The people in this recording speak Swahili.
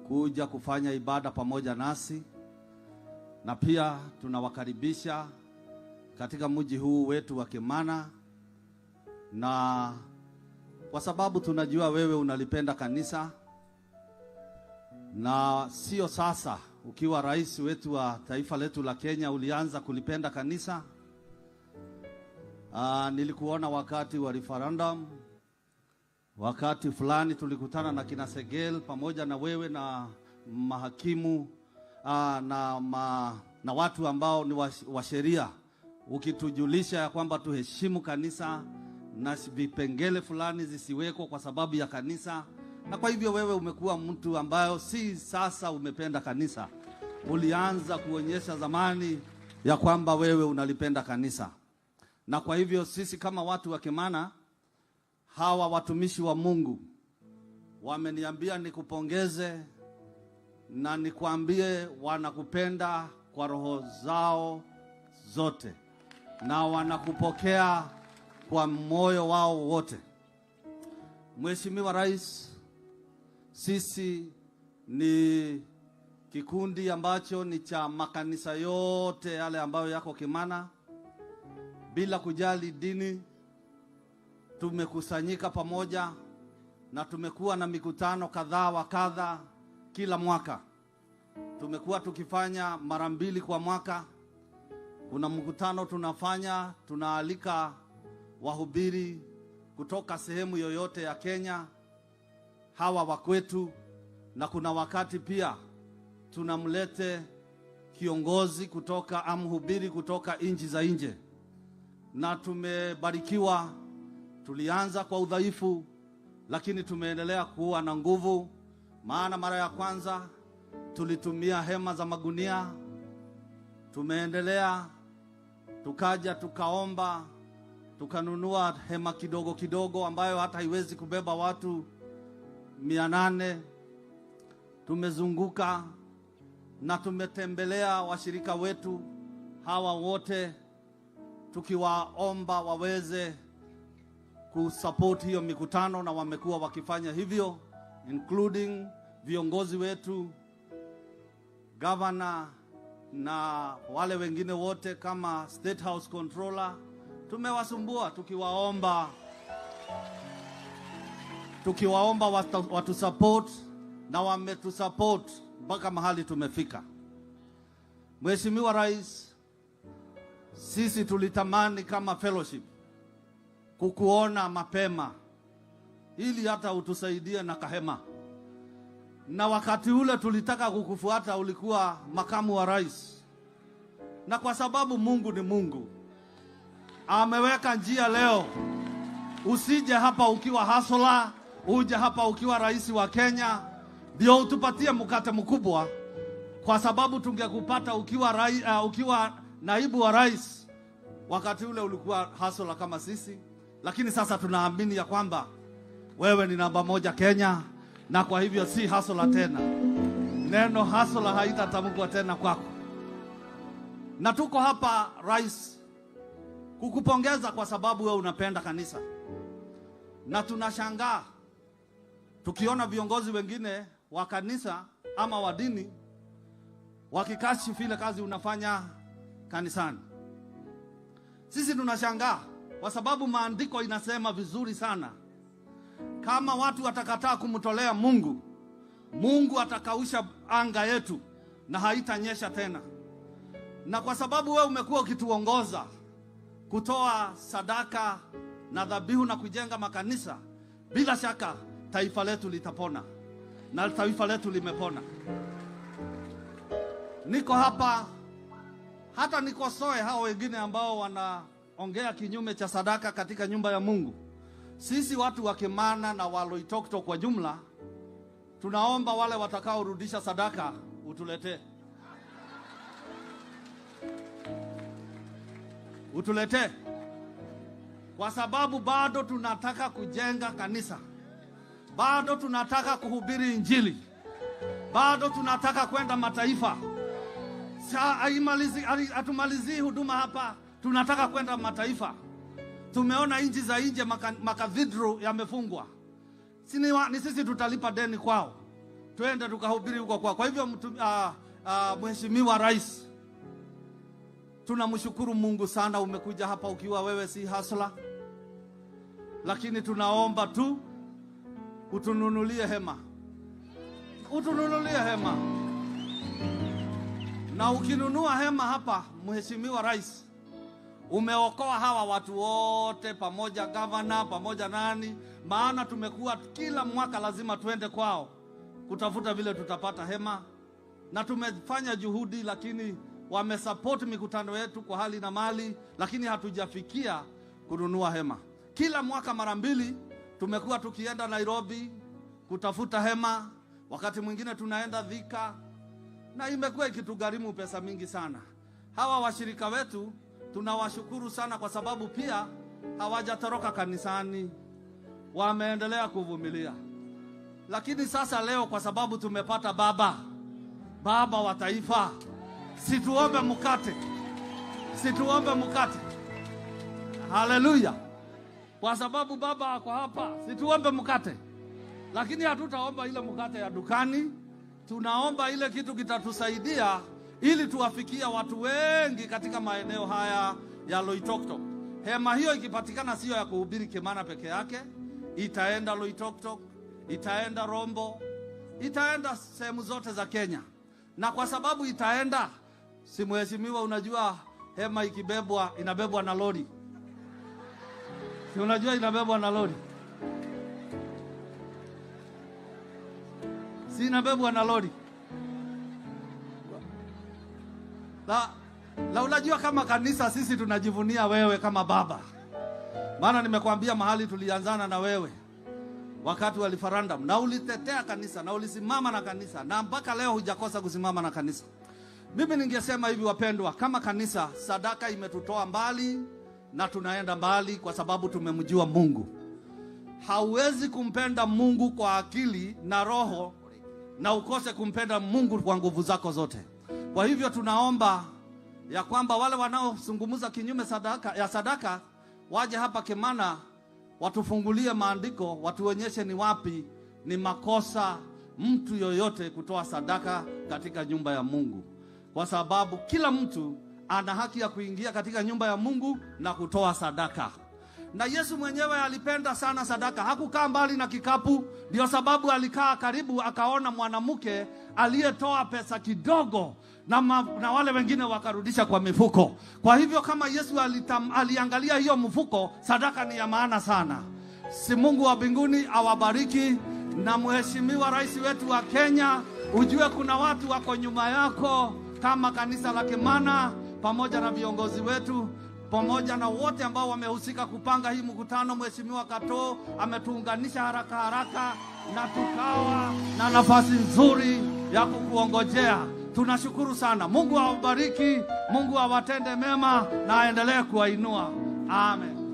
kuja kufanya ibada pamoja nasi, na pia tunawakaribisha katika mji huu wetu wa Kimana, na kwa sababu tunajua wewe unalipenda kanisa, na sio sasa ukiwa rais wetu wa taifa letu la Kenya ulianza kulipenda kanisa. Nilikuona wakati wa referendum, wakati fulani tulikutana na kina Segel pamoja na wewe na mahakimu na watu ambao ni wa sheria, ukitujulisha ya kwamba tuheshimu kanisa na vipengele fulani zisiweko kwa sababu ya kanisa. Na kwa hivyo wewe umekuwa mtu ambayo si sasa umependa kanisa, ulianza kuonyesha zamani ya kwamba wewe unalipenda kanisa. Na kwa hivyo sisi kama watu wa Kimana, hawa watumishi wa Mungu wameniambia nikupongeze na nikwambie wanakupenda kwa roho zao zote na wanakupokea kwa moyo wao wote. Mheshimiwa Rais, sisi ni kikundi ambacho ni cha makanisa yote yale ambayo yako Kimana, bila kujali dini. Tumekusanyika pamoja na tumekuwa na mikutano kadhaa wa kadha kila mwaka. Tumekuwa tukifanya mara 2 kwa mwaka. Kuna mkutano tunafanya, tunaalika wahubiri kutoka sehemu yoyote ya Kenya, hawa wa kwetu, na kuna wakati pia tunamlete kiongozi kutoka mhubiri kutoka nchi za nje. Na tumebarikiwa. Tulianza kwa udhaifu, lakini tumeendelea kuwa na nguvu. Maana mara ya kwanza tulitumia hema za magunia, tumeendelea tukaja tukaomba, tukanunua hema kidogo kidogo ambayo hata haiwezi kubeba watu 800. Tumezunguka na tumetembelea washirika wetu hawa wote, tukiwaomba waweze kusupport hiyo mikutano, na wamekuwa wakifanya hivyo, including viongozi wetu, governor na wale wengine wote kama State House Controller. Tumewasumbua tukiwaomba watu support, na wametusupport mpaka mahali tumefika. Mheshimiwa Rais, sisi tulitamani kama fellowship kukuona mapema ili hata utusaidie na kahema. Na wakati ule tulitaka kukufuata, ulikuwa makamu wa rais. Na kwa sababu Mungu ni Mungu, ameweka njia leo. Usije hapa ukiwa hustler, uje hapa ukiwa rais wa Kenya ndio utupatie mkate mkubwa, kwa sababu tungekupata ukiwa naibu wa rais. Wakati ule ulikuwa hustler kama sisi, lakini sasa tunaamini ya kwamba wewe ni namba 1 Kenya, na kwa hivyo si hustler tena. Neno hustler haitatamkwa tena kwako. Na tuko hapa Rais kukupongeza kwa sababu wewe unapenda kanisa. Na tunashangaa tukiona viongozi wengine wa kanisa ama wa dini wakikashifu ile kazi unafanya kanisani. Sisi tunashangaa kwa sababu maandiko inasema vizuri sana, kama watu watakataa kumtolea Mungu, Mungu atakausha anga yetu na haitanyesha tena. Na kwa sababu wewe umekuwa ukituongoza kutoa sadaka na dhabihu na kujenga makanisa, bila shaka taifa letu litapona, na taifa letu limepona. Niko hapa hata nikosoe hao wengine ambao wanaongea kinyume cha sadaka katika nyumba ya Mungu. Sisi watu wa Kimana na wa Loitoktok kwa jumla, tunaomba wale watakaorudisha sadaka utuletee, kwa sababu bado tunataka kujenga kanisa, bado tunataka kuhubiri Injili, bado tunataka kwenda mataifa. Hatumalizi huduma hapa, tunataka kwenda mataifa. Tumeona nchi za nje makathedral yamefungwa. Ni sisi tutalipa deni kwao. twende tukahubiri huko kwa. Kwa hivyo Mheshimiwa Rais, tunamshukuru Mungu sana umekuja hapa ukiwa wewe si hasla, lakini tunaomba tu utununulie hema. Utununulie hema. Na ukinunua hema hapa, Mheshimiwa Rais, umeokoa hawa watu wote, pamoja gavana, pamoja nani, maana tumekuwa kila mwaka lazima tuende kwao kutafuta vile tutapata hema, na tumefanya juhudi, lakini wamesupport mikutano yetu kwa hali na mali, lakini hatujafikia kununua hema. Kila mwaka mara 2 tumekuwa tukienda Nairobi kutafuta hema, wakati mwingine tunaenda Thika, na imekuwa ikitugharimu pesa mingi sana. Hawa washirika wetu tunawashukuru sana kwa sababu pia hawajatoroka kanisani, wameendelea kuvumilia. Lakini sasa leo kwa sababu tumepata baba wa taifa, situombe mkate. Situombe mkate. Haleluya. Kwa sababu baba ako hapa, situombe mkate. Lakini hatutaomba ile mkate ya dukani, tunaomba ile kitu kitatusaidia ili tuwafikia watu wengi katika maeneo haya ya Loitoktok. Hema hiyo ikipatikana sio ya kuhubiri Kimana peke yake, itaenda Loitoktok, itaenda Rombo, itaenda sehemu zote za Kenya. Na kwa sababu itaenda, si mheshimiwa, unajua hema ikibebwa inabebwa na lori. Si unajua inabebwa na lori? Si inabebwa na lori? La unajua kama kanisa sisi tunajivunia wewe kama baba. Maana nimekuambia mahali tulianzana na wewe wakati wa referendum, na ulitetea kanisa na ulisimama na kanisa, na mpaka leo hujakosa kusimama na kanisa. Mimi ningesema hivi wapendwa, kama kanisa sadaka imetutoa mbali na tunaenda mbali kwa sababu tumemjua Mungu. Hauwezi kumpenda Mungu kwa akili na roho na ukose kumpenda Mungu kwa nguvu zako zote. Kwa hivyo tunaomba ya kwamba wale wanaozungumza kinyume sadaka waje hapa Kimana, watufungulie maandiko, watuonyeshe ni wapi ni makosa mtu yoyote kutoa sadaka katika nyumba ya Mungu. Kwa sababu kila mtu ana haki ya kuingia katika nyumba ya Mungu na kutoa sadaka. Na Yesu mwenyewe alipenda sana sadaka, hakukaa mbali na kikapu. Ndio sababu alikaa karibu, akaona mwanamke aliyetoa pesa kidogo na wale wengine wakarudisha kwa mifuko. Kwa hivyo kama Yesu aliangalia hiyo mfuko, sadaka ni ya maana sana. Si Mungu wa mbinguni awabariki. Na Mheshimiwa Rais wetu wa Kenya, ujue kuna watu wako nyuma yako kama kanisa la Kimana, pamoja na viongozi wetu, pamoja na wote ambao wamehusika kupanga hii mkutano. Mheshimiwa Kato ametuunganisha haraka na tukawa na nafasi nzuri ya kukuongojea. Tunashukuru sana. Mungu awabariki, Mungu awatende mema na aendelee kuwainua. Amen.